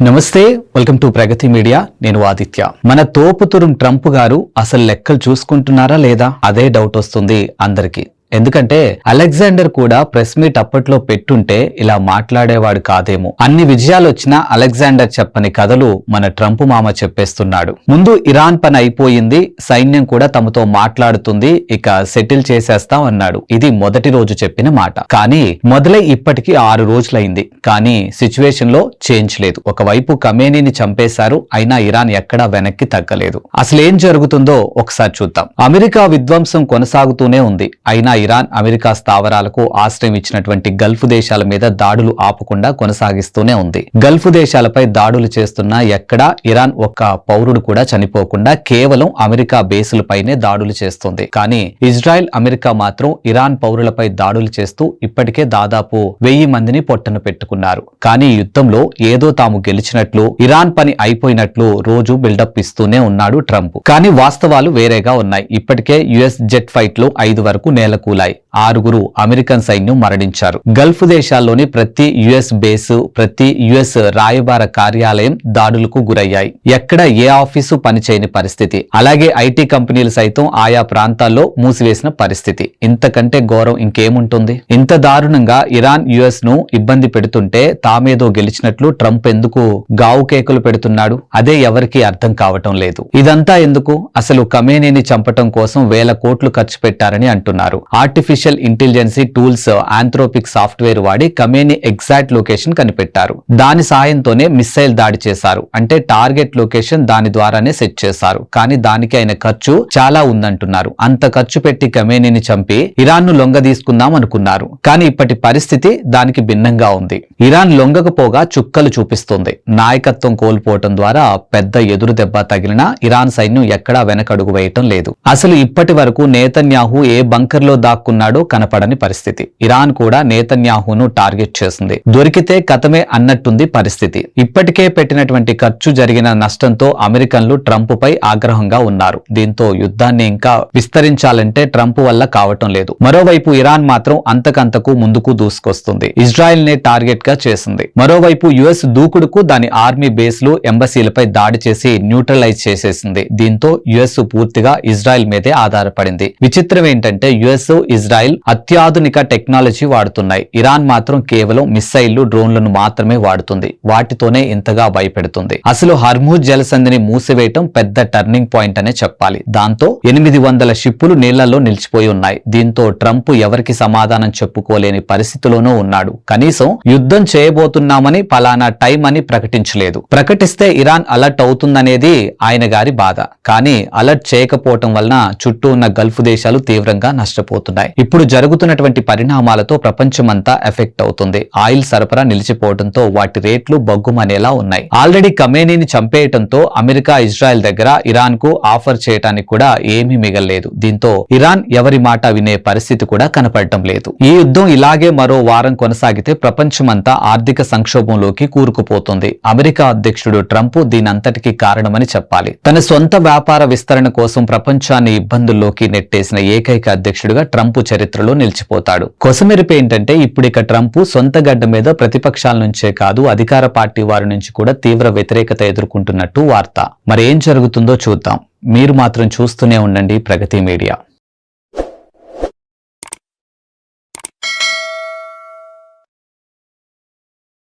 నమస్తే, welcome to Pragathi media. నేను ఆదిత్య. మన తోపుతురుం ట్రంప్ గారు అసలు లెక్కలు చూసుకుంటున్నారా లేదా అదే డౌట్ వస్తుంది అందరికి. ఎందుకంటే అలెగ్జాండర్ కూడా ప్రెస్ మీట్ అప్పట్లో పెట్టుంటే ఇలా మాట్లాడేవాడు కాదేమో. అన్ని విజయాలు వచ్చినా అలెగ్జాండర్ చెప్పని కథలు మన ట్రంప్ మామ చెప్పేస్తున్నాడు. ముందు ఇరాన్ పని అయిపోయింది, సైన్యం కూడా తమతో మాట్లాడుతుంది, ఇక సెటిల్ చేసేస్తాం అన్నాడు. ఇది మొదటి రోజు చెప్పిన మాట. కానీ మొదలై ఇప్పటికి 6 రోజులైంది, కానీ సిచ్యువేషన్ లో చేంజ్ లేదు. ఒకవైపు ఖమేనీని చంపేశారు, అయినా ఇరాన్ ఎక్కడా వెనక్కి తగ్గలేదు. అసలేం జరుగుతుందో ఒకసారి చూద్దాం. అమెరికా విధ్వంసం కొనసాగుతూనే ఉంది, అయినా ఇరాన్ అమెరికా స్థావరాలకు ఆశ్రయం ఇచ్చినటువంటి గల్ఫ్ దేశాల మీద దాడులు ఆపకుండా కొనసాగిస్తూనే ఉంది. గల్ఫ్ దేశాలపై దాడులు చేస్తున్నా ఎక్కడా ఇరాన్ ఒక్క పౌరుడు కూడా చనిపోకుండా కేవలం అమెరికా బేసులపైనే దాడులు చేస్తుంది. కానీ ఇజ్రాయెల్, అమెరికా మాత్రం ఇరాన్ పౌరులపై దాడులు చేస్తూ ఇప్పటికే దాదాపు 1000 మందిని పొట్టన పెట్టుకున్నారు. కానీ యుద్ధంలో ఏదో తాము గెలిచినట్లు, ఇరాన్ పని అయిపోయినట్లు రోజు బిల్డప్ ఇస్తూనే ఉన్నాడు ట్రంప్. కానీ వాస్తవాలు వేరేగా ఉన్నాయి. ఇప్పటికే యుఎస్ జెట్ ఫైట్ లో 5 వరకు నేలకు 6 అమెరికన్ సైన్యం మరణించారు. గల్ఫ్ దేశాల్లోని ప్రతి యుఎస్ బేసు, ప్రతి యుఎస్ రాయబార కార్యాలయం దాడులకు గురయ్యాయి. ఎక్కడ ఏ ఆఫీసు పనిచేయని పరిస్థితి. అలాగే ఐటీ కంపెనీలు సైతం ఆయా ప్రాంతాల్లో మూసివేసిన పరిస్థితి. ఇంతకంటే ఘోరం ఇంకేముంటుంది? ఇంత దారుణంగా ఇరాన్ యుఎస్ ను ఇబ్బంది పెడుతుంటే తామేదో గెలిచినట్లు ట్రంప్ ఎందుకు గావు కేకులు పెడుతున్నాడు? అదే ఎవరికీ అర్థం కావటం లేదు. ఇదంతా ఎందుకు? అసలు ఖమేనీని చంపటం కోసం 1000 కోట్లు ఖర్చు పెట్టారని అంటున్నారు. Artificial intelligence tools Anthropic software వాడి ఖమేనీ ఎగ్జాక్ట్ లొకేషన్ కనిపెట్టారు. దాని సాయంతోనే మిస్సైల్ దాడి చేశారు. అంటే టార్గెట్ లొకేషన్ దాని ద్వారానే సెట్ చేశారు. కానీ దానికి అయిన ఖర్చు చాలా ఉందంటున్నారు. అంత ఖర్చు పెట్టి ఖమేనీని చంపి ఇరాన్ ను లొంగ తీసుకుందాం అనుకున్నారు. కానీ ఇప్పటి పరిస్థితి దానికి భిన్నంగా ఉంది. ఇరాన్ లొంగకపోగా చుక్కలు చూపిస్తుంది. నాయకత్వం కోల్పోవటం ద్వారా పెద్ద ఎదురు దెబ్బ తగిలినా ఇరాన్ సైన్యం ఎక్కడా వెనకడుగు వేయటం లేదు. అసలు ఇప్పటి వరకు నేతన్యాహు ఏ బంకర్ లో దాక్కున్నాడో కనపడని పరిస్థితి. ఇరాన్ కూడా నేతన్యాహును టార్గెట్ చేసింది. దొరికితే కథమే అన్నట్టుంది పరిస్థితి. ఇప్పటికే పెట్టినటువంటి ఖర్చు, జరిగిన నష్టంతో అమెరికన్లు ట్రంప్ పై ఆగ్రహంగా ఉన్నారు. దీంతో యుద్ధాన్ని ఇంకా విస్తరించాలంటే ట్రంప్ వల్ల కావటం లేదు. మరోవైపు ఇరాన్ మాత్రం అంతకంతకు ముందుకు దూసుకొస్తుంది. ఇజ్రాయెల్ నే టార్గెట్ గా చేసింది. మరోవైపు యుఎస్ దూకుడుకు దాని ఆర్మీ బేస్లు, ఎంబసీలపై దాడి చేసి న్యూట్రలైజ్ చేసేసింది. దీంతో యుఎస్ పూర్తిగా ఇజ్రాయెల్ మీదే ఆధారపడింది. విచిత్రం ఏంటంటే యుఎస్, ఇజ్రాయెల్ అత్యాధునిక టెక్నాలజీ వాడుతున్నాయి. ఇరాన్ మాత్రం కేవలం మిస్సైళ్లు, డ్రోన్లను మాత్రమే వాడుతుంది. వాటితోనే ఇంతగా భయపెడుతుంది. అసలు హర్ముజ్ జలసంధిని మూసివేయటం పెద్ద టర్నింగ్ పాయింట్ అనే చెప్పాలి. దాంతో 800 షిప్పులు నీళ్లలో నిలిచిపోయి ఉన్నాయి. దీంతో ట్రంప్ ఎవరికి సమాధానం చెప్పుకోలేని పరిస్థితిలోనూ ఉన్నాడు. కనీసం యుద్ధం చేయబోతున్నామని పలానా టైం అని ప్రకటించలేదు. ప్రకటిస్తే ఇరాన్ అలర్ట్ అవుతుందనేది ఆయన గారి బాధ. కానీ అలర్ట్ చేయకపోవటం వలన చుట్టూ ఉన్న గల్ఫ్ దేశాలు తీవ్రంగా నష్టపోతున్నాయి. ఇప్పుడు జరుగుతున్నటువంటి పరిణామాలతో ప్రపంచమంతా ఎఫెక్ట్ అవుతుంది. ఆయిల్ సరఫరా నిలిచిపోవడంతో వాటి రేట్లు బగ్గుమనేలా ఉన్నాయి. ఆల్రెడీ ఖమేనీని చంపేయటంతో అమెరికా, ఇజ్రాయెల్ దగ్గర ఇరాన్ కు ఆఫర్ చేయడానికి కూడా ఏమీ మిగల్లేదు. దీంతో ఇరాన్ ఎవరి మాట వినే పరిస్థితి కూడా కనపడటం లేదు. ఈ యుద్ధం ఇలాగే మరో వారం కొనసాగితే ప్రపంచమంతా ఆర్థిక సంక్షోభంలోకి కూరుకుపోతుంది. అమెరికా అధ్యక్షుడు ట్రంప్ దీనంతటికీ కారణమని చెప్పాలి. తన సొంత వ్యాపార విస్తరణ కోసం ప్రపంచాన్ని ఇబ్బందుల్లోకి నెట్టేసిన ఏకైక అధ్యక్షుడిగా ట్రంప్ చరిత్రలో నిలిచిపోతాడు. కొసమెరుపు ఏంటంటే ఇప్పుడిక ట్రంప్ సొంత గడ్డ మీద ప్రతిపక్షాల నుంచే కాదు, అధికార పార్టీ వారి నుంచి కూడా తీవ్ర వ్యతిరేకత ఎదుర్కొంటున్నట్టు వార్త. మరి ఏం జరుగుతుందో చూద్దాం. మీరు మాత్రం చూస్తూనే ఉండండి ప్రగతి మీడియా.